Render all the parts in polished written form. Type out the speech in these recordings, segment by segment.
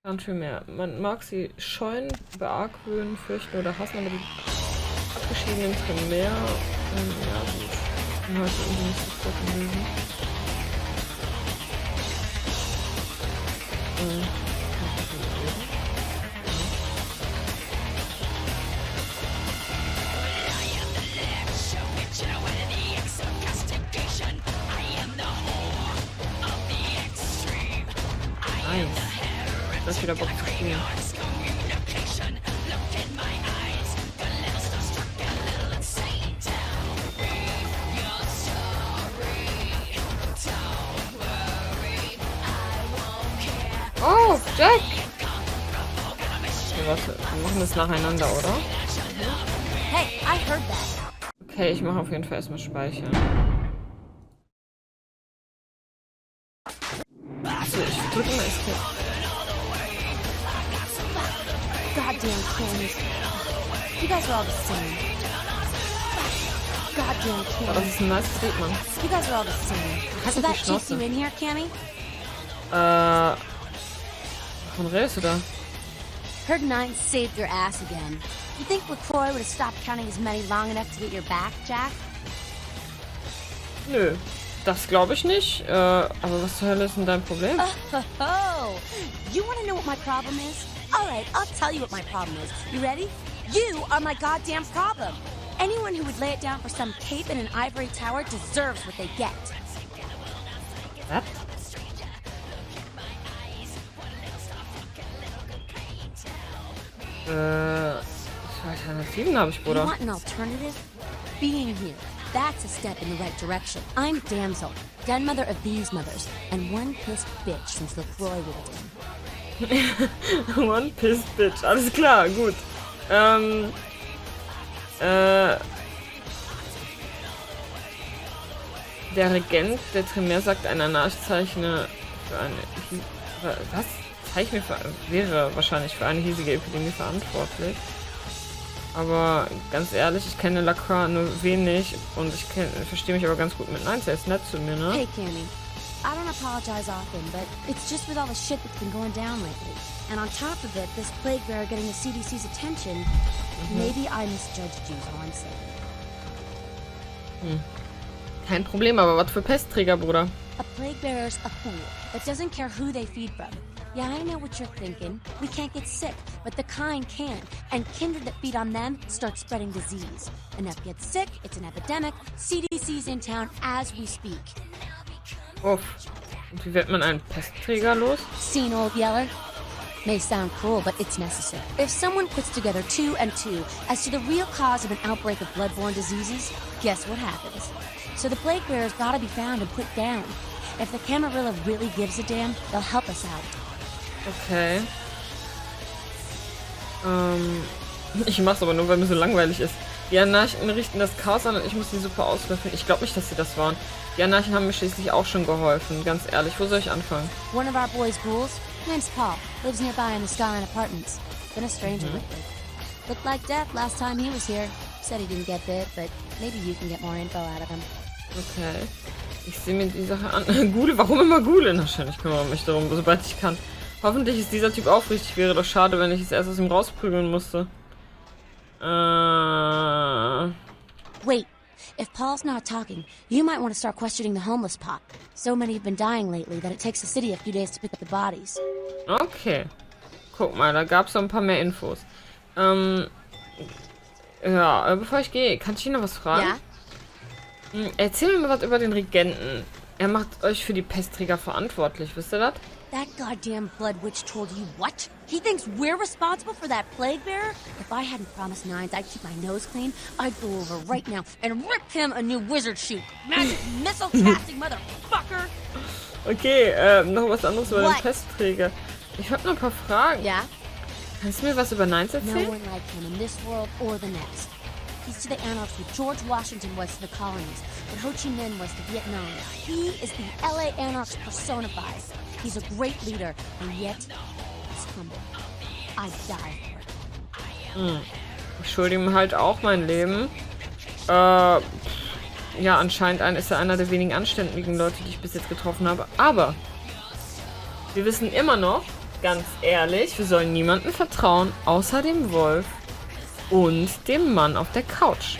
Ganz viel mehr. Man mag sie scheuen, beargwöhnen, fürchten oder hassen, aber die abgeschiedenen Tremere, ja gut, sind heute irgendwie nicht so gut gewesen. Nice. Das ist wieder Bock zu spielen. Oh, Jack! Okay, warte, wir machen das nacheinander, oder? Hey, I heard that. Okay, ich mache auf jeden Fall erstmal speichern. Achso, ich drücke mal Escape. Goddamn clones. You guys are all the same. Goddamn Oh, das clones. ist ein nice Lied, Mann. You guys are all the same. Halt So die that chased you Schnauze. in here, Cammy? Wovon redest du da? Heard Nine saved your ass again. You think LaCroix would have stopped counting his money long enough to get your back, Jack? Nö, das glaube ich nicht. Aber was zur Hölle ist denn dein Problem? Oh, you want to know what my problem is? All right, I'll tell you what my problem is. You ready? You are my goddamn problem. Anyone who would lay it down for some cape in an ivory tower deserves what they get. Was? 2 Alternativen habe ich, You Bruder. want an alternative? Being here. That's a step in the right direction. I'm Damsel, den mother of these mothers, and one pissed bitch since LaCroix rolled in. One Piss Bitch. Alles klar, gut. Der Regent der Tremere sagt, ein Anarchzeichner für eine... Was? Zeichne wäre wahrscheinlich für eine hiesige Epidemie verantwortlich. Aber ganz ehrlich, ich kenne Lacroix nur wenig und ich verstehe mich aber ganz gut mit Nein. Er ist nett zu mir, ne? Hey, Cammy. I don't apologize often, but it's just with all the shit that's been going down lately. And on top of it, this plague bearer getting the CDC's attention, maybe I misjudged you, is all I'm saying. Kein Problem, aber was für Pestträger, Bruder? A plague bearer's a fool that doesn't care who they feed from. Yeah, I know what you're thinking. We can't get sick, but the kind can. And kindred that feed on them start spreading disease. Enough gets sick, it's an epidemic. CDC's in town as we speak. Uff. Und wie wird man einen Pestträger los? Seen, old yeller? May sound cruel, but it's necessary. If someone puts together 2 and 2 as to the real cause of an outbreak of bloodborne diseases, guess what happens? So the plague bearers gotta be found and put down. If the Camarilla really gives a damn, they'll help us out. Okay. Ich mach's aber nur, weil mir so langweilig ist. Die Anarchen richten das Chaos an und ich muss die Suppe auslöffeln. Ich glaube nicht, dass sie das waren. Die Anarchen haben mir schließlich auch schon geholfen. Ganz ehrlich, wo soll ich anfangen? One of our boys' ghouls, name's Paul, lives nearby in the Skyline Apartments. Been a stranger lately. Looked like death last time he was here. Said he didn't get bit, but maybe you can get more info out of him. Okay. Ich sehe mir die Sache an. Gule, warum immer Gule? Wahrscheinlich kümmere mich darum, sobald ich kann. Hoffentlich ist dieser Typ aufrichtig. Wäre doch schade, wenn ich es erst aus ihm rausprügeln musste. Wait, if Paul's not talking, you might want to start questioning the homeless pot. So many have been dying lately that it takes the city a few days to pick up the bodies. Okay. Guck mal, da gab es so ein paar mehr Infos. Ja, bevor ich gehe, kann ich Ihnen noch was fragen? Yeah? Erzähl mir mal was über den Regenten. Er macht euch für die Pestträger verantwortlich, wisst ihr das? That goddamn blood witch told you what? He thinks we're responsible for that plague bearer? If I hadn't promised Nines I'd keep my nose clean, I'd go over right now and rip him a new wizard shoot. Magic missile casting motherfucker! Okay, noch was anderes über den What? Pestträger. Ich hab noch ein paar Fragen. Yeah? Kannst du mir was über Nines No erzählen? one like him in this world or the next. He's to the Anarchs what George Washington was to the colonies, what Ho Chi Minh was to Vietnam. He is the LA Anarchs personified. He's a great leader, and yet he's humble. I die for it. Ich schulde ihm halt auch mein Leben. Ja, anscheinend ist er einer der wenigen anständigen Leute, die ich bis jetzt getroffen habe. Aber wir wissen immer noch, ganz ehrlich, wir sollen niemandem vertrauen, außer dem Wolf und dem Mann auf der Couch.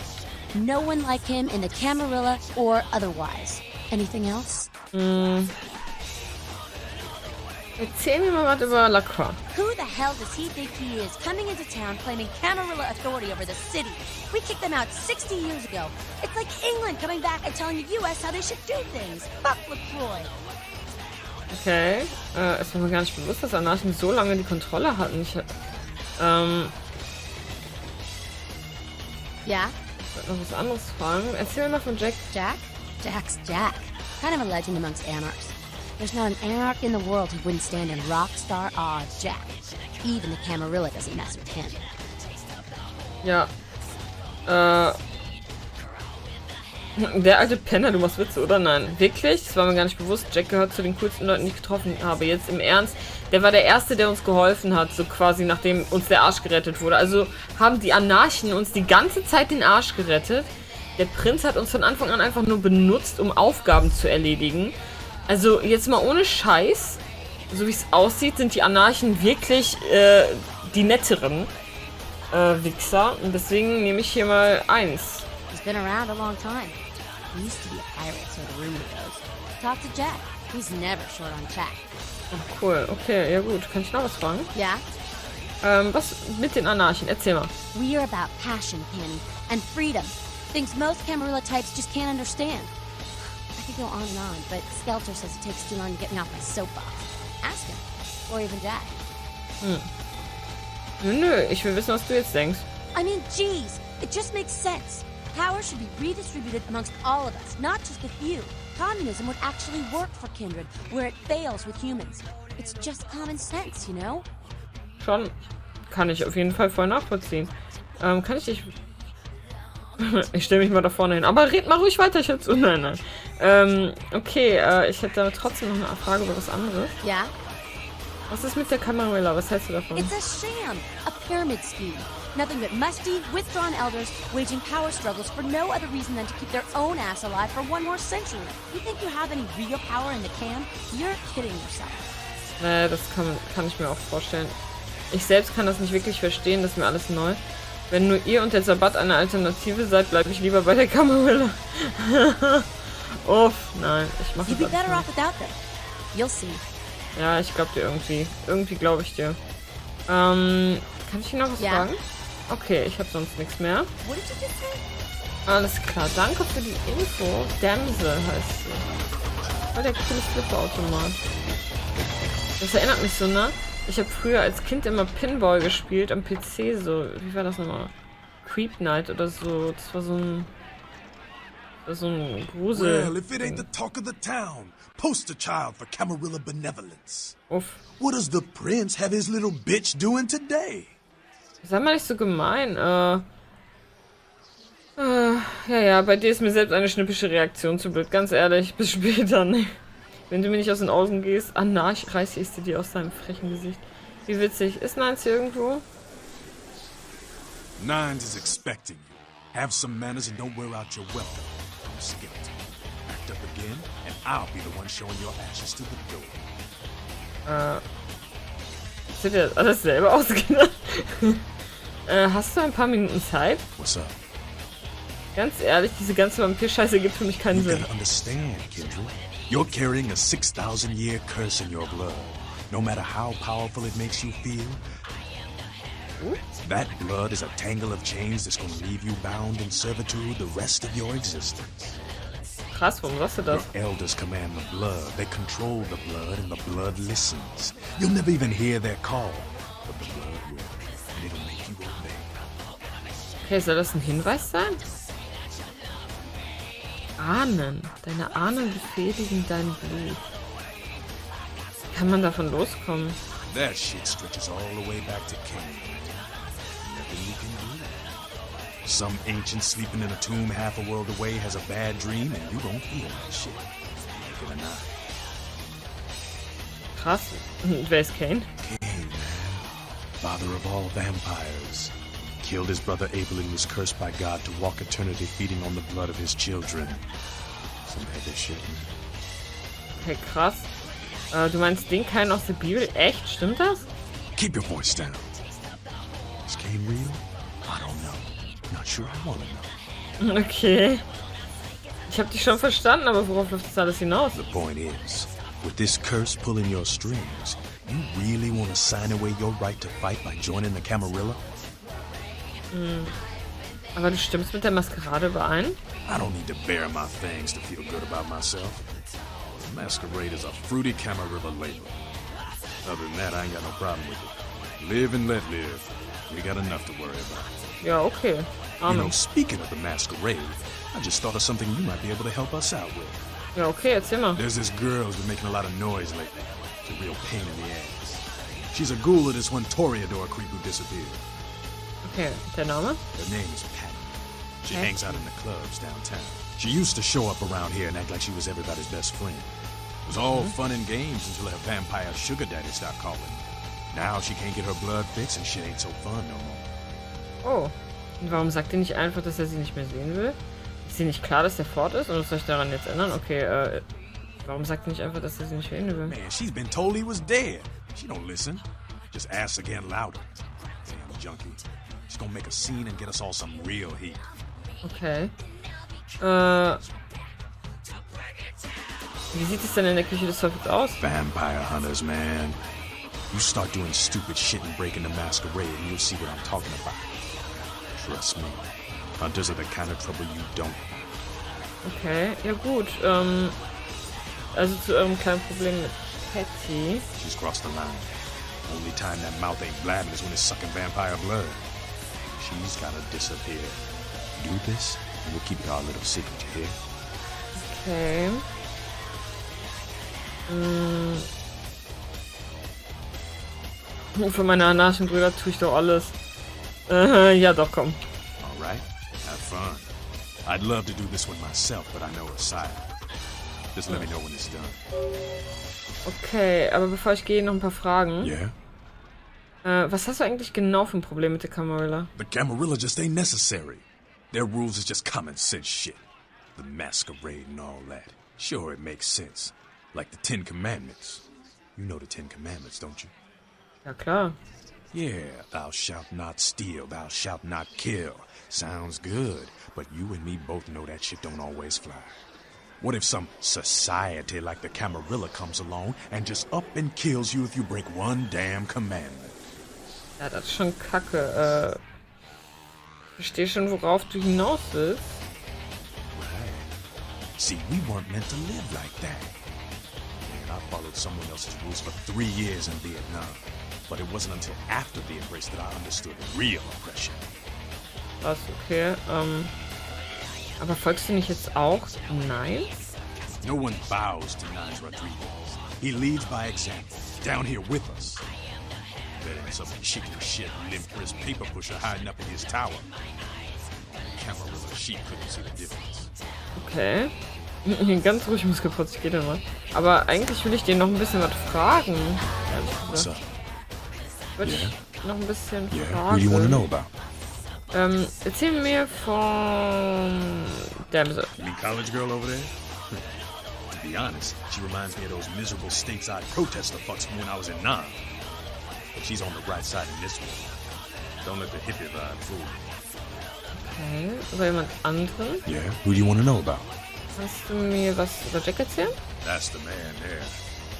No one like him in the Camarilla or otherwise. Anything else? Erzähl mir mal was über Lacroix. Who the hell does he think he is, coming into town claiming Camarilla authority over the city? We kicked them out 60 years ago. It's like England coming back and telling the US how they should do things. Fuck LaCroix. Okay, es war mir gar nicht bewusst, dass Anarchen so lange die Kontrolle hatten. Ich wollte noch was anderes fragen. Erzähl mir mal von Jack. Jack? Jack's Jack. Kind of a legend amongst anarchs. There's not an anarch in the world who wouldn't stand in rockstar awe of Jack. Even the Camarilla doesn't mess with him. Ja. Der alte Penner, du machst Witze, oder? Nein. Wirklich? Das war mir gar nicht bewusst. Jack gehört zu den coolsten Leuten, die ich getroffen habe. Jetzt im Ernst. Der war der Erste, der uns geholfen hat, so quasi, nachdem uns der Arsch gerettet wurde. Also haben die Anarchen uns die ganze Zeit den Arsch gerettet. Der Prinz hat uns von Anfang an einfach nur benutzt, um Aufgaben zu erledigen. Also jetzt mal ohne Scheiß, so wie es aussieht, sind die Anarchen wirklich die netteren Wichser. Und deswegen nehme ich hier mal 1. He's been around a long time. He used to be a pirate, so the rumor goes. Talk to Jack. He's never short on chat. Ach, cool. Okay, ja gut. Kann ich noch was fragen? Yeah? Was mit den Anarchen? Erzähl mal. We are about passion, Penny, and freedom. Things most Camarilla types just can't understand. I could go on, but Skelter says it takes too long to get me off my soapbox. Ask him. Or even Jack. Nö, ich will wissen, was du jetzt denkst. I mean, geez, it just makes sense. Power should be redistributed amongst all of us, not just the few. Communism would actually work for Kindred, where it fails with humans. It's just common sense, you know? Schon. Kann ich auf jeden Fall voll nachvollziehen. Kann ich dich... Ich stelle mich mal da vorne hin. Aber red mal ruhig weiter, ich höre zu. Nein. Okay, ich hätte aber trotzdem noch eine Frage über was anderes. Ja? Was ist mit der Camarilla? Was hältst du davon? It's a sham, a pyramid scheme. Nothing but musty, withdrawn elders waging power struggles for no other reason than to keep their own ass alive for one more century. You think you have any real power in the can? You're kidding yourself. Naja, das kann ich mir auch vorstellen. Ich selbst kann das nicht wirklich verstehen, das ist mir alles neu. Wenn nur ihr und der Sabbat eine Alternative seid, bleibe ich lieber bei der Camarilla. Uff, nein, ich mache das nicht. You'll see. Ja, ich glaube dir irgendwie. Irgendwie glaube ich dir. Kann ich dir noch was fragen? Okay, ich habe sonst nichts mehr. Alles klar, danke für die Info. Damsel heißt sie. Voll der coole Flipperautomat. Das erinnert mich so, ne? Ich habe früher als Kind immer Pinball gespielt am PC, so, wie war das nochmal? Creep Night oder so, das war so ein Grusel. Well, if it ain't the talk of the town, poster child for Camarilla benevolence. Uff. What does the prince have his little bitch doing today? Sei mal nicht so gemein, ja, bei dir ist mir selbst eine schnippische Reaktion zu blöd, ganz ehrlich, bis später, ne? Wenn du mir nicht aus den Augen gehst, reiß ich sie dir aus deinem frechen Gesicht. Wie witzig. Ist Nines hier irgendwo? Nines is expecting you. Have some manners and don't wear out your weapon. I'm skeptic. Act up again, and I'll be the one showing your ashes to the door. Hast du dir alles selber ausgedacht? Hast du ein paar Minuten Zeit? What's up? Ganz ehrlich, diese ganze Vampir-Scheiße gibt für mich keinen Sinn. Understand, Kendra. You're carrying a 6,000-year curse in your blood. No matter how powerful it makes you feel, that blood is a tangle of chains that's gonna leave you bound in servitude the rest of your existence. Krass, warum sagst du das? Your elders command the blood. They control the blood, and the blood listens. You'll never even hear their call, but the blood will, and it'll make you obey. Okay, soll das ein Hinweis sein? Ahnen. Deine Ahnen befehligen dein Blut. Kann man davon loskommen? That shit stretches all the way back to Cain. Nothing you can do. Some ancient sleeping in a tomb half a world away has a bad dream and you don't feel that shit. Believe it or not. Krass. Wer ist Cain? Cain, man. Father of all vampires. Killed his brother Abel and was cursed by God to walk eternity feeding on the blood of his children. Some had their shit, man. Okay, krass. Du meinst den Kein aus der Bibel? Echt? Stimmt das? Keep your voice down. Is Cain real? I don't know. Not sure I wanna know. Okay. Ich habe dich schon verstanden, aber worauf läuft das alles hinaus? The point is, with this curse pulling your strings, you really want to sign away your right to fight by joining the Camarilla? Aber du stimmst mit der Maskerade überein? I don't need to bare my fangs to feel good about myself. Masquerade is a fruity Camarilla label. Other than that, I ain't got no problem with it. Live and let live. We got enough to worry about. Ja, okay. You know, speaking of the Masquerade, I just thought of something you might be able to help us out with. Ja, okay, erzähl mal. There's this girl who's been making a lot of noise lately. It's a real pain in the ass. She's a ghoul of this one Toreador creep who disappeared. Okay, der Name? Her name is Patty. She hangs out in the clubs downtown. She used to show up around here and act like she was everybody's best friend. It was all fun and games until her vampire sugar daddy stopped calling. Now she can't get her blood fixed and shit ain't so fun no more. Oh. Und warum sagt er nicht einfach, dass er sie nicht mehr sehen will? Ist sie nicht klar, dass er fort ist? Oder soll ich daran jetzt ändern? Okay, warum sagt er nicht einfach, dass er sie nicht mehr sehen will? Man, she's been told he was dead. She don't listen. Just asks again louder. Damn junkie. She's gonna make a scene and get us all some real heat. Okay. Wie sieht es denn in der Küche des Teufels aus? Vampire hunters, man. You start doing stupid shit and breaking the masquerade and you'll see what I'm talking about. Trust me. Hunters are the kind of trouble you don't. Okay, ja gut. Also zu eurem kleinen Problem mit Patty. She's crossed the line. Only time that mouth ain't blabbing is when it's sucking vampire blood. She's gotta disappear. Do this, and we'll keep it our little secret, you hear? Okay. Für meine anarchischen Brüder tue ich doch alles. Ja doch, komm. Alright, have fun. I'd love to do this one myself, but I know her side. Just let me know when it's done. Okay, aber bevor ich gehe, noch ein paar Fragen. Yeah? Was hast du eigentlich genau für ein Problem mit der Camarilla? The Camarilla just ain't necessary. Their rules is just common sense shit. The masquerade and all that. Sure, it makes sense. Like the 10 Commandments. You know the 10 Commandments, don't you? Ja klar. Yeah, thou shalt not steal, thou shalt not kill. Sounds good, but you and me both know that shit don't always fly. What if some society like the Camarilla comes along and just up and kills you if you break one damn commandment? Ja, das ist schon kacke. Ich verstehe schon, worauf du hinaus willst. Right. See, we weren't meant to live like that. Man, I followed someone else's rules for 3 years in Vietnam. But it wasn't until after the embrace that I understood real oppression. Was, okay. Aber folgst du nicht jetzt auch Nein? No one bows to Nines Rodriguez. He leads by example, down here with us. Better than some chicken shit limp-wrist paper pusher hiding up in his tower. Camarilla sheep couldn't see the difference. Okay. Ganz ruhig, Muskelprotz, geht mal. Aber eigentlich will ich dir noch ein bisschen was fragen. What's up? Würde ich noch ein bisschen Who do you want to know about? Erzähl mir von Damsel. You mean college girl over there? To be honest, she reminds me of those miserable stateside protester fucks from when I was in Nam. But she's on the right side in this one. Don't let the hippie vibe fool you. Okay, über jemand anderen? Yeah, who do you want to know about? Kannst du mir was über Jack erzählen? That's the man there.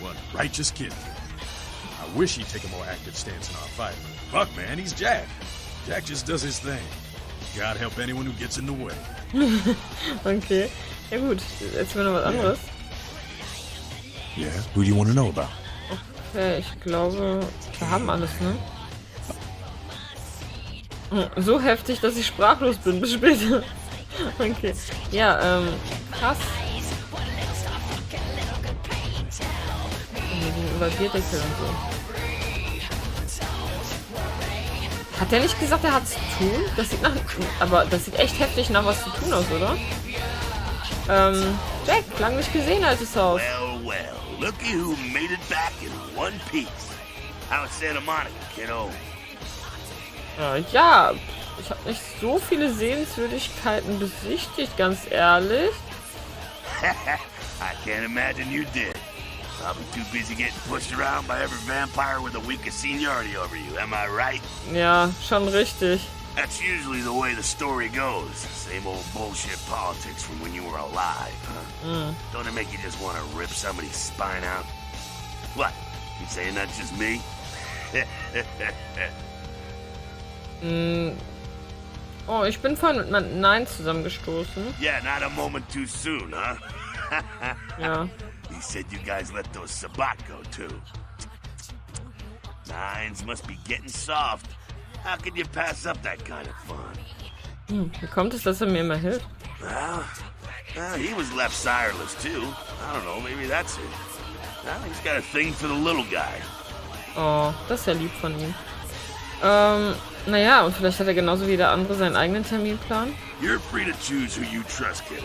One righteous kid. I wish he'd take a more active stance in our fight. Fuck, man, he's Jack. Jack just does his thing. God help anyone who gets in the way. Okay. Ja gut, erzähl mir noch was anderes. Yeah, who do you want to know about? Okay, ich glaube, wir haben alles, ne? So heftig, dass ich sprachlos bin. Bis später. Okay. Ja, krass. Gegenüber Bierdeckel und so. Hat der nicht gesagt, er hat zu tun? Das sieht nach... Aber das sieht echt heftig nach was zu tun aus, oder? Jack, lang nicht gesehen, altes Haus. Well, well, looky who made it back in one piece. How's Santa Monica, kiddo? Ja, ich habe nicht so viele Sehenswürdigkeiten besichtigt, ganz ehrlich. I can't imagine you did. Probably too busy getting pushed around by every vampire with the weakest seniority over you, am I right? Ja, schon richtig. That's usually the way the story goes. Same old bullshit politics from when you were alive, huh? Don't it make you just want to rip somebody's spine out? What? You saying that's just me? Oh, ich bin vorhin mit Nein zusammengestoßen. Yeah, not a moment too soon, huh? Ja. He said you guys let those Sabat go, too. Nines must be getting soft. How could you pass up that kind of fun? Wie kommt es, dass mir immer hilft? Well, he was left sireless, too. I don't know, maybe that's it. Well, he's got a thing for the little guy. Oh, das ist ja lieb von ihm. Naja, und vielleicht hat er genauso wie der andere seinen eigenen Terminplan. You're free to choose who you trust, kiddo.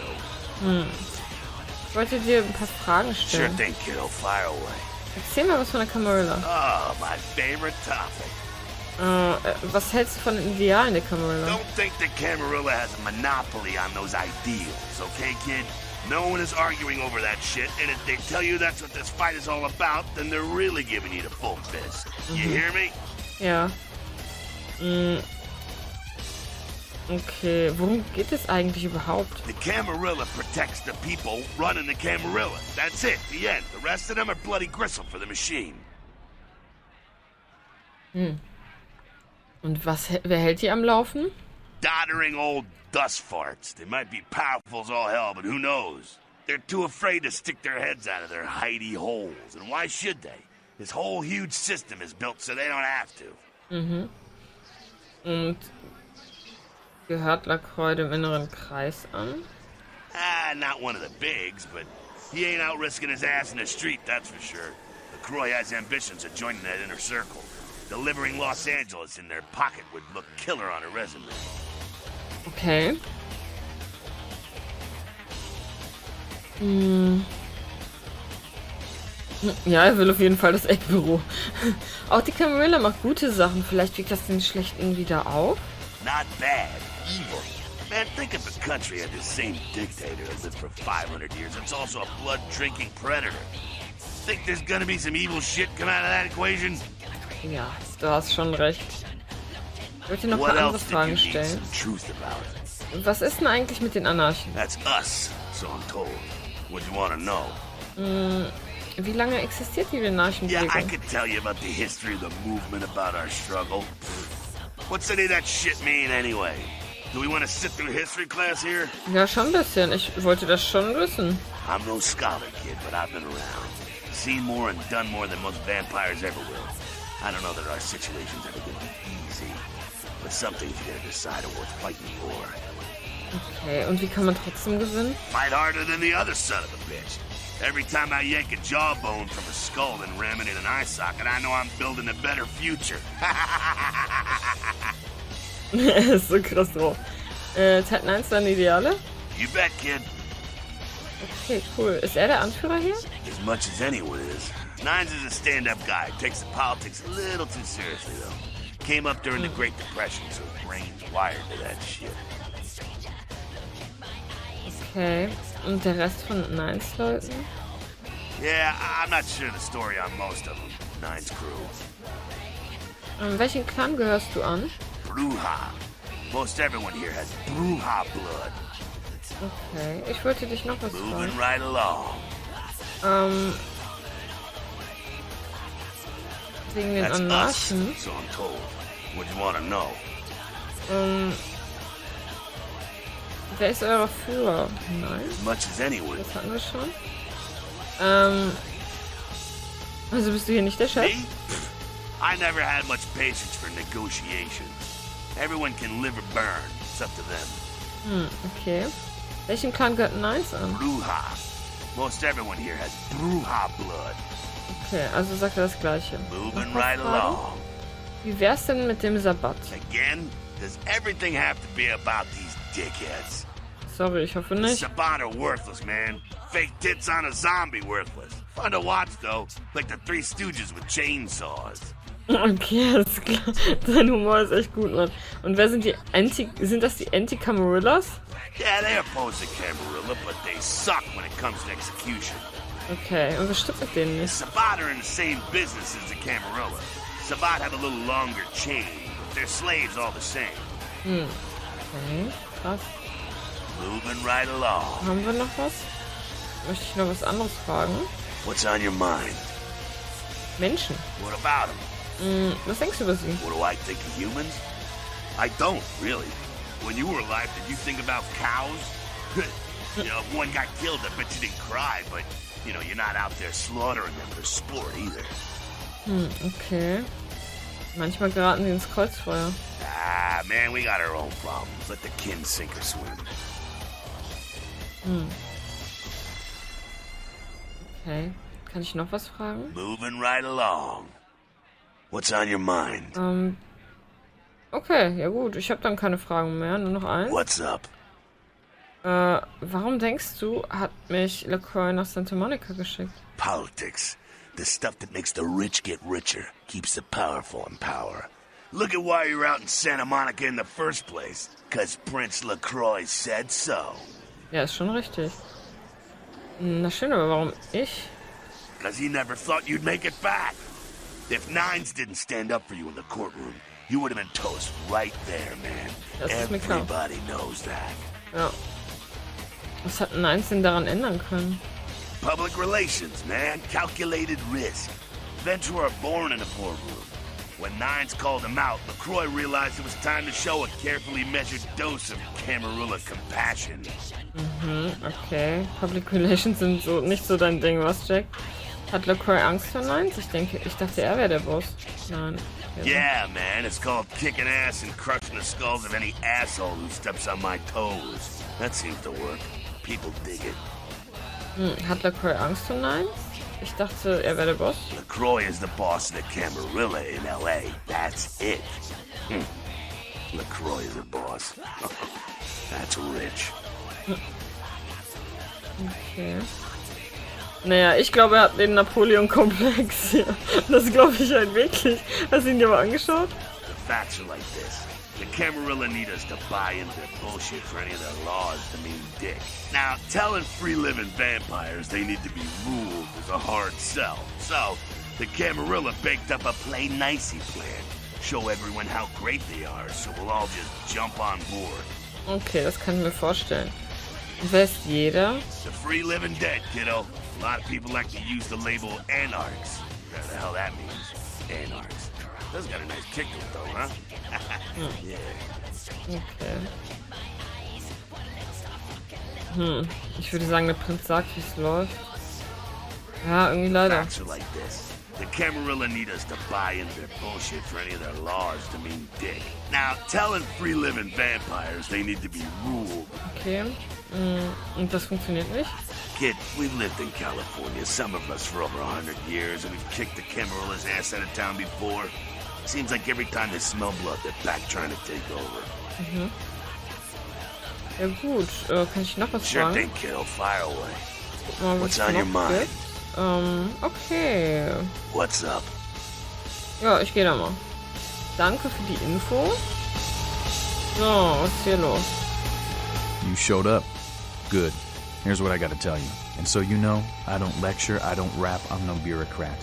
Ich wollte dir ein paar Fragen Sure stellen. thing, kiddo. Fire away. Erzähl mal was von der Camarilla. Oh, my favorite topic. Was hältst du von den Idealen der Camarilla? Don't think the Camarilla has a monopoly on those ideals, okay, kid? No one is arguing over that shit, and if they tell you that's what this fight is all about, then they're really giving you the full fist. You hear me? Ja. Okay, worum geht es eigentlich überhaupt? The Camarilla protects the people running the Camarilla. That's it, the end. The rest of them are bloody gristle for the machine. Und wer hält die am Laufen? Doddering old dust farts. They might be powerful as all hell, but who knows? They're too afraid to stick their heads out of their hidey holes. And why should they? This whole huge system is built so they don't have to. Und gehört Lacroix dem inneren Kreis an? Not one of the bigs, but he ain't out risking his ass in the street, that's for sure. LaCroix has ambitions of joining that inner circle. Delivering Los Angeles in their pocket would look killer on a resume. Okay. Ja, er will auf jeden Fall das Eckbüro. Auch die Camarilla macht gute Sachen. Vielleicht wiegt das den Schlechten wieder auf? Not bad. Evil. Man, think if a country had the same dictator that lived for 500 years. It's also a blood-drinking predator. Think there's gonna be some evil shit come out of that equation? Ja, du hast schon recht. Ich wollte dir noch ein paar andere Fragen stellen. Was ist denn eigentlich mit den Anarchen? That's us, so I'm told. What do you want to know? Wie lange existiert die Yeah, I Anarchenbewegung? could tell you about the history of the movement, about our struggle. What's any of that shit mean anyway? Do we want to sit through history class here? Ja, schon ein bisschen. Ich wollte das schon wissen. I'm no scholar, kid, but I've been around. Seen more and done more than most vampires ever will. I don't know that our situation's ever gonna be easy, but some things you gotta decide are worth fighting for. Okay, und wie kann man trotzdem gewinnen? Fight harder than the other son of a bitch. Every time I yank a jawbone from a skull and ram it in an eye socket, I know I'm building a better future. Ist so krass drauf. Teilt 1 deine Ideale? You bet, kid. Okay, cool. Ist er der Anführer hier? As much as anyone is. Nines is a stand-up guy. Takes the politics a little too seriously, though. Came up during the Great Depression, so his brain's wired to that shit. Okay. Und der Rest von Nines Leuten? Yeah, I'm not sure the story on most of them. Nines crew. Welchen Clan gehörst du an? Bruja. Most everyone here has Bruja blood. Okay, ich wollte dich noch was Moving fragen. right along. Wegen den That's us, Anarchen. so I'm told. What do you want to know? Wer ist euer Führer? Nein, As much as anyone. das hatten wir schon. Also bist du hier nicht der Chef? Me? Pfft. I never had much patience for negotiations. Everyone can live or burn. It's up to them. Okay. Welchen Clan gehört Nines an? Bruja. Most everyone here has Bruja blood. Okay, also sagt er das Gleiche. Moving Noch right Fragen? along. Wie wär's denn mit dem Sabbat? Again? Does everything have to be about these dickheads? Sorry, ich hoffe The nicht. Sabat are worthless, man. Fake tits on a zombie worthless. Fun to watch, though. Like the Three Stooges with chainsaws. Okay, alles klar. Dein Humor ist echt gut, Mann. Und wer sind die sind das die Anti-Camarillas? Yeah, they oppose the Camarilla, but they suck when it comes to execution. Okay, und was stimmt mit denen nicht? Sabbat are in the same business as the Camarilla. Sabbat have a little longer chain, but they're slaves all the same. Okay, krass. Moving right along. Haben wir noch was? Möchte ich noch was anderes fragen? What's on your mind? Menschen. What about them? Was denkst du über sie? What do I think of humans? I don't, really. When you were alive, did you think about cows? You know, if one got killed, I bet you didn't cry, but, you know, you're not out there slaughtering them for sport either. Okay. Manchmal geraten sie ins Kreuzfeuer. Ah, man, we got our own problems. Let the kin sink or swim. Okay. Kann ich noch was fragen? Moving right along. What's on your mind? Okay, ja gut. Ich habe dann keine Fragen mehr. Nur noch eins. What's up? Warum denkst du, hat mich LaCroix nach Santa Monica geschickt? Politics. The stuff that makes the rich get richer, keeps the powerful in power. Look at why you're out in Santa Monica in the first place. 'Cause Prince LaCroix said so. Ja, ist schon richtig. Na schön, aber warum ich? 'Cause he never thought you'd make it back. If Nines didn't stand up for you in the courtroom, you would have been toast right there, man. Das ist mir klar. Everybody knows that. Ja. Was hat ein Einzelnen daran ändern können? Public relations, man. Calculated risk. Ventura born in a courtroom. When Nines called him out, LaCroix realized it was time to show a carefully measured dose of Camarilla compassion. Okay. Public Relations sind so nicht so dein Ding, was, Jack? Hat LaCroix Angst vor Nines? Ich dachte, er wäre der Boss. Nein. Yeah, man. It's called kicking ass and crushing the skulls of any asshole who steps on my toes. That seems to work. People dig it. Hat LaCroix Angst vor Nines? Ich dachte, er wäre der Boss. LaCroix is the boss of the Camarilla in L.A. That's it. LaCroix is a boss. That's rich. Okay. Naja, ich glaube, er hat den Napoleon-Komplex hier. Das glaube ich halt wirklich. Hast du ihn dir mal angeschaut? The facts are like this. The Camarilla need us to buy into their bullshit for any of their laws to mean dick. Now, telling free-living vampires they need to be ruled is a hard sell. So, the Camarilla baked up a play-nicey plan. Show everyone how great they are, so we'll all just jump on board. Okay, das kann ich mir vorstellen. Und wer ist jeder? The free-living dead, kiddo. A lot of people like to use the label anarchs. Whatever the hell that means. Anarchs. That's got a nice kick to it, though, huh? Yeah. Okay. Ich würde sagen, der Prinz sagt, wie es läuft. Ja, irgendwie leider. Facts are like this. The Camarilla need us to buy into their bullshit for any of their laws to mean dick. Now, telling free-living vampires they need to be ruled. Okay. Und das funktioniert nicht? Kid, we've lived in California, some of us for over 100 years, and we've kicked the Camarilla's ass out of town before. Seems like every time they smell blood, they're back trying to take over. Ja gut, kann ich noch was Sure fragen? thing, kiddo. Fire away. Guck mal, was What's es on your noch mind? gibt. Okay. What's up? Ja, ich gehe da mal. Danke für die Info. So, was ist hier los? You showed up. Good. Here's what I gotta tell you. And so you know, I don't lecture, I don't rap, I'm no bureaucrat.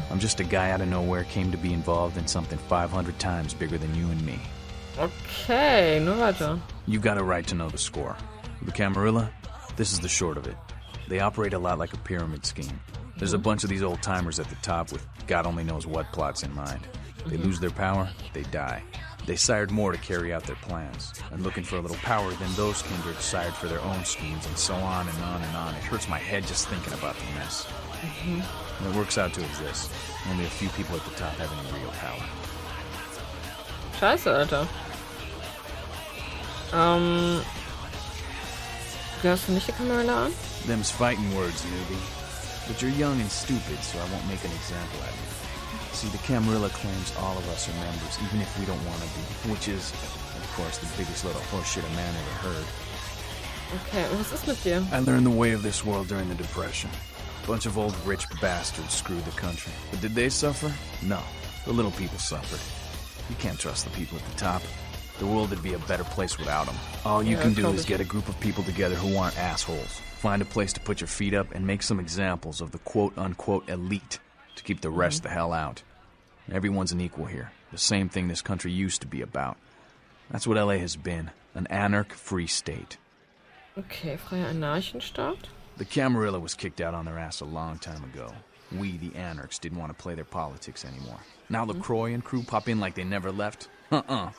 I'm just a guy out of nowhere came to be involved in something 500 times bigger than you and me. Okay, nur weiter. You got a right to know the score. The Camarilla, this is the short of it. They operate a lot like a pyramid scheme. There's a bunch of these old-timers at the top with God only knows what plots in mind. They lose their power, they die. They sired more to carry out their plans, and looking for a little power, then those kindred sired for their own schemes, and so on and on and on. It hurts my head just thinking about the mess. And it works out to as this. Only a few people at the top have any real power. Scheiße, Alter. Hörst du nicht die Kamera an? Them's fighting words, newbie. But you're young and stupid, so I won't make an example out of you. See, the Camarilla claims all of us are members, even if we don't want to be, which is, of course, the biggest load of horseshit a man ever heard. Okay, und was ist mit dir? I learned the way of this world during the Depression. A bunch of old rich bastards screwed the country. But did they suffer? No. The little people suffered. You can't trust the people at the top. The world would be a better place without them. All you can do is get a group of people together who aren't assholes. Find a place to put your feet up and make some examples of the quote-unquote elite to keep the rest the hell out. Everyone's an equal here. The same thing this country used to be about. That's what LA has been. An anarch-free state. Okay, freier Anarchenstaat. The Camarilla was kicked out on their ass a long time ago. We, the anarchs, didn't want to play their politics anymore. Now LaCroix and crew pop in like they never left? No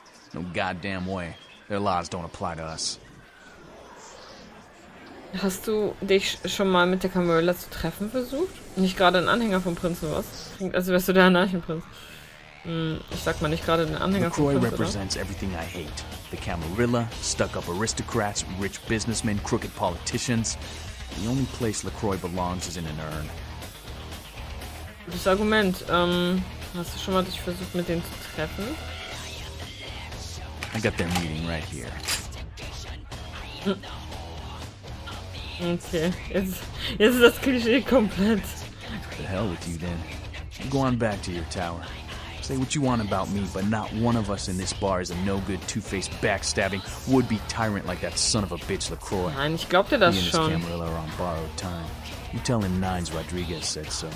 goddamn way. Their laws don't apply to us. Hast du dich schon mal mit der Camarilla zu treffen versucht? Nicht gerade ein Anhänger vom Prinzen, was? Klingt, als wärst du der Anarchenprinz. Ich sag mal nicht gerade den Anhänger vom LaCroix Prinzen, represents everything I hate. The Camarilla, stuck-up aristocrats, rich businessmen, crooked politicians. The only place LaCroix belongs is in an urn. Gutes Argument. Hast du schon mal dich versucht, mit denen zu treffen? I got their meeting right here. Okay, jetzt ist das Klischee komplett. The hell with you then. You go on back to your tower. Say what you want about me, but not one of us in this bar is a no-good, two-faced, backstabbing, would-be tyrant like that son of a bitch LaCroix. Nein, ich glaub dir das He and his schon. Camarilla are on borrowed time. You tell him Nines Rodriguez said so.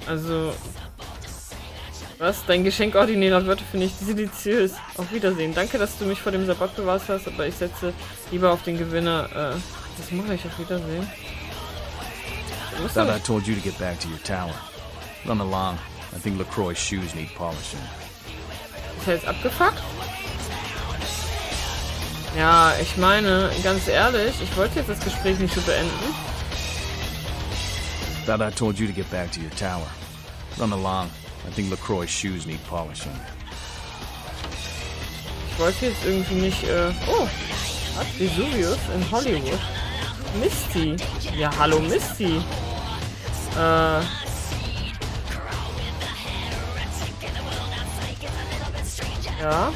Also, was? Dein Geschenk ordinärer Wörter finde ich deliziös. Auf Wiedersehen. Danke, dass du mich vor dem Sabbat bewahrt hast, aber ich setze lieber auf den Gewinner. Das mache ich. Auf Wiedersehen. Thought I told you to get back to your tower. Run along. I think LaCroix's shoes need polishing. Ist er jetzt abgefuckt? Ja, ich meine, ganz ehrlich, ich wollte jetzt das Gespräch nicht so beenden. Thought I told you to get back to your tower. Run along. I think LaCroix's shoes need polishing. Ich wollte jetzt irgendwie nicht, oh, was? Vesuvius in Hollywood. Misty. Ja, hallo Misty. Ja.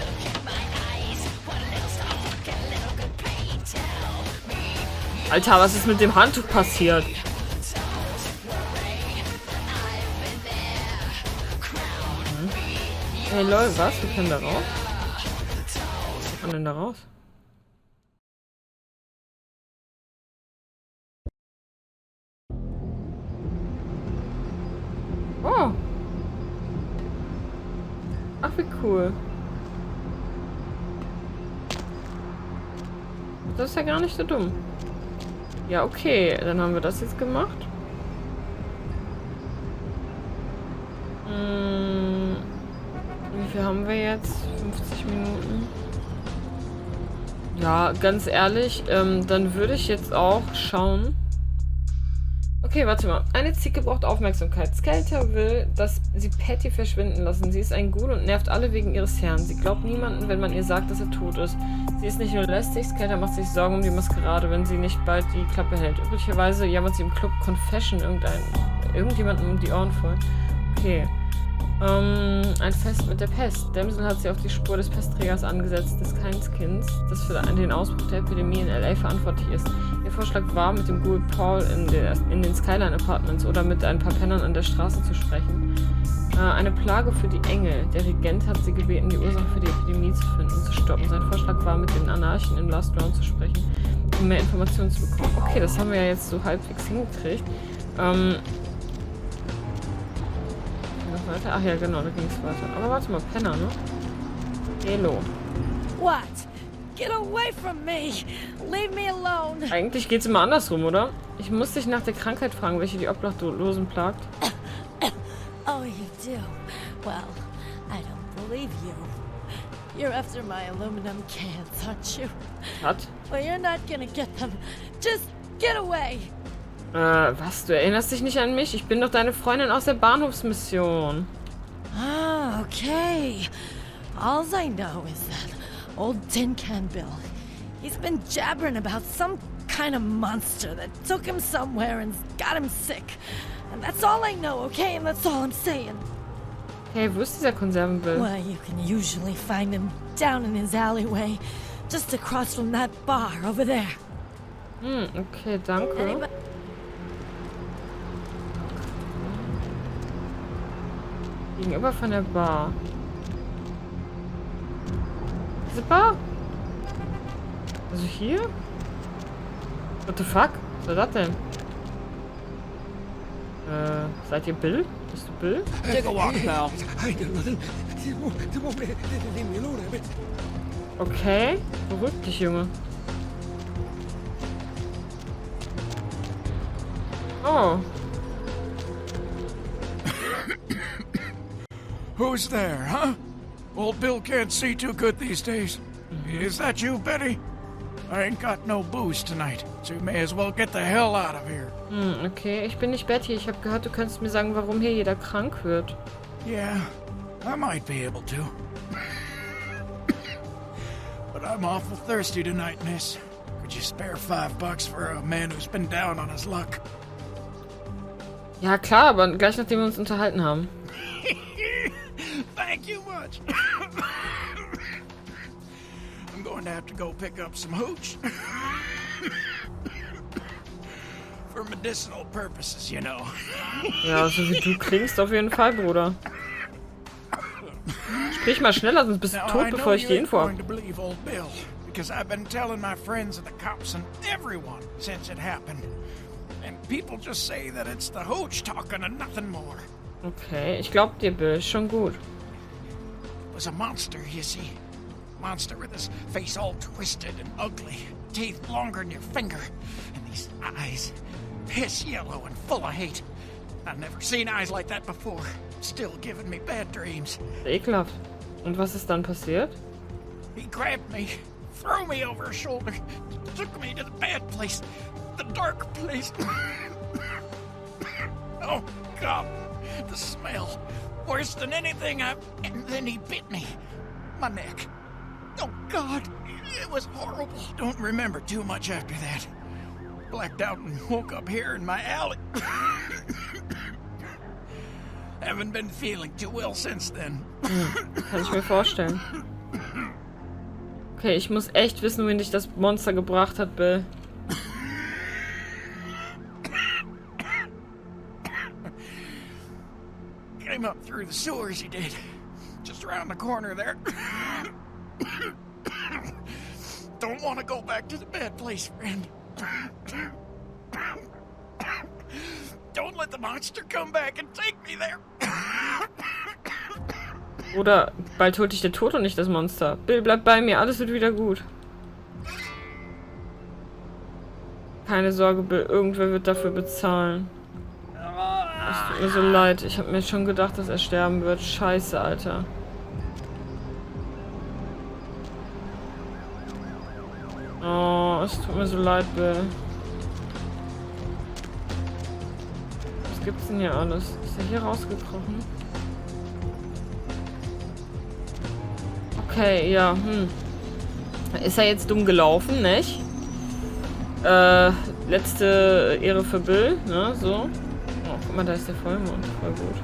Alter, was ist mit dem Handtuch passiert? Hey lol, was? Wir können da raus? Was kann denn da raus? Oh! Ach, wie cool. Das ist ja gar nicht so dumm. Ja, okay. Dann haben wir das jetzt gemacht. Wie viel haben wir jetzt? 50 Minuten. Ja, ganz ehrlich, dann würde ich jetzt auch schauen. Okay, warte mal. Eine Ziege braucht Aufmerksamkeit. Skeletor will, dass sie Patty verschwinden lassen. Sie ist ein Ghoul und nervt alle wegen ihres Herrn. Sie glaubt niemanden, wenn man ihr sagt, dass er tot ist. Sie ist nicht nur lästig, Skeletor macht sich Sorgen um die Maskerade, wenn sie nicht bald die Klappe hält. Üblicherweise jammert sie im Club Confession irgendjemandem um die Ohren voll. Okay. Ein Fest mit der Pest. Dämsel hat sie auf die Spur des Pestträgers angesetzt, des Keinskinds, das für den Ausbruch der Epidemie in LA verantwortlich ist. Ihr Vorschlag war, mit dem Ghoul Paul in den Skyline Apartments oder mit ein paar Pennern an der Straße zu sprechen. Eine Plage für die Engel. Der Regent hat sie gebeten, die Ursache für die Epidemie zu finden und zu stoppen. Sein Vorschlag war, mit den Anarchen im Last Round zu sprechen, um mehr Informationen zu bekommen. Okay, das haben wir ja jetzt so halbwegs hingekriegt. Weiter? Ach ja, genau, da ging es weiter. Aber warte mal, Penner, ne? Elo. What? Get away from me! Leave me alone! Eigentlich geht's immer andersrum, oder? Ich muss dich nach der Krankheit fragen, welche die Obdachlosen plagt. Oh, you do? Well, I don't believe you. You're after my aluminum cans, aren't you? What? Well, you're not gonna get them. Just get away! Was? Du erinnerst dich nicht an mich? Ich bin doch deine Freundin aus der Bahnhofsmission. Ah, okay. All I know is that old Tin Can Bill, he's been jabbering about some kind of monster that took him somewhere and got him sick. And that's all I know, okay? And that's all I'm saying. Hey, wo ist dieser Konservenbill? Well, you can usually find him down in his alleyway, just across from that bar over there. Okay, danke. Gegenüber von der Bar. Diese Bar? Also hier? What the fuck? Was war das denn? Seid ihr Bill? Bist du Bill? Take a walk, pal. Okay. Beruhig dich, Junge. Oh. Who's there, huh? Old Bill can't see too good these days. Is that you, Betty? I ain't got no booze tonight, so you may as well get the hell out of here. Okay. Ich bin nicht Betty. Ich habe gehört, du könntest mir sagen, warum hier jeder krank wird. Yeah, I might be able to. But I'm awful thirsty tonight, miss. Could you spare $5 for a man who's been down on his luck? Ja, klar, aber gleich nachdem wir uns unterhalten haben. Thank you much. I'm going to have to go pick up some hooch. For medicinal purposes, you know. Ja, so wie du klingst auf jeden Fall, Bruder. Sprich mal schneller, sonst bist du tot, bevor ich die Info habe. Because I've been telling my friends and the cops and everyone since it happened. And people just say that it's the hooch talking and nothing more. Okay, ich glaub dir, Bill. Ist schon gut. It was a monster, you see. Monster with his face all twisted and ugly. Teeth longer than your finger. And these eyes, piss yellow and full of hate. I've never seen eyes like that before. Still giving me bad dreams. Ekelhaft. Und was ist dann passiert? He grabbed me, threw me over his shoulder, took me to the bad place, the dark place. Oh, God, the smell. Worse than anything I've... And then he bit me. My neck. Oh, God, it was horrible. Don't remember too much after that. Blacked out and woke up here in my alley. Haven't been feeling too well since then. Kann ich mir vorstellen. Okay, ich muss echt wissen, wohin dich das Monster gebracht hat, Bill. Came up through the sewers, he did. Just around the corner there. Don't want to go back to the bad place, friend. Don't let the monster come back and take me there. Oder bald holt dich der Tod und nicht das Monster. Bill, bleib bei mir, alles wird wieder gut. Keine Sorge, Bill, irgendwer wird dafür bezahlen. Es tut mir so leid, ich habe mir schon gedacht, dass er sterben wird. Scheiße, Alter. Oh, es tut mir so leid, Bill. Was gibt's denn hier alles? Ist er hier rausgekrochen? Okay, ja, Ist er jetzt dumm gelaufen, nicht? Letzte Ehre für Bill, ne, so. Oh, guck mal, da ist der Vollmond. Voll gut.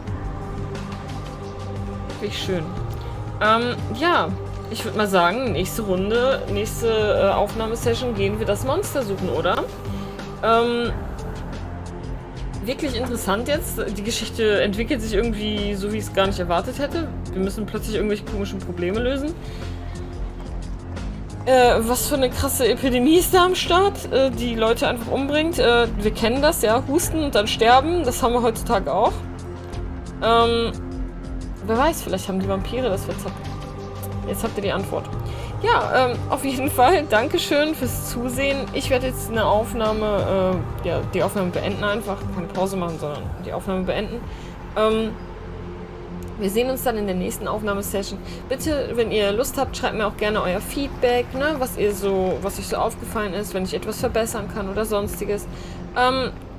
Wirklich schön. Ja, ich würde mal sagen, nächste Runde, nächste Aufnahmesession gehen wir das Monster suchen, oder? Wirklich interessant jetzt. Die Geschichte entwickelt sich irgendwie so, wie ich es gar nicht erwartet hätte. Wir müssen plötzlich irgendwelche komischen Probleme lösen. Was für eine krasse Epidemie ist da am Start, die Leute einfach umbringt. Wir kennen das, ja, husten und dann sterben. Das haben wir heutzutage auch. Wer weiß, vielleicht haben die Vampire das verzapft. Jetzt habt ihr die Antwort. Ja, auf jeden Fall, Dankeschön fürs Zusehen. Ich werde jetzt eine Aufnahme, ja, die Aufnahme beenden einfach. Keine Pause machen, sondern die Aufnahme beenden. Wir sehen uns dann in der nächsten Aufnahmesession. Bitte, wenn ihr Lust habt, schreibt mir auch gerne euer Feedback, ne, was euch so aufgefallen ist, wenn ich etwas verbessern kann oder sonstiges.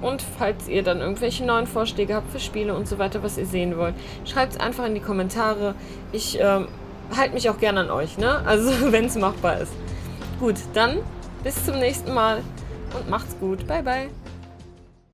Und falls ihr dann irgendwelche neuen Vorschläge habt für Spiele und so weiter, was ihr sehen wollt, schreibt es einfach in die Kommentare. Ich halte mich auch gerne an euch, ne? Also, wenn es machbar ist. Gut, dann bis zum nächsten Mal und macht's gut. Bye, bye.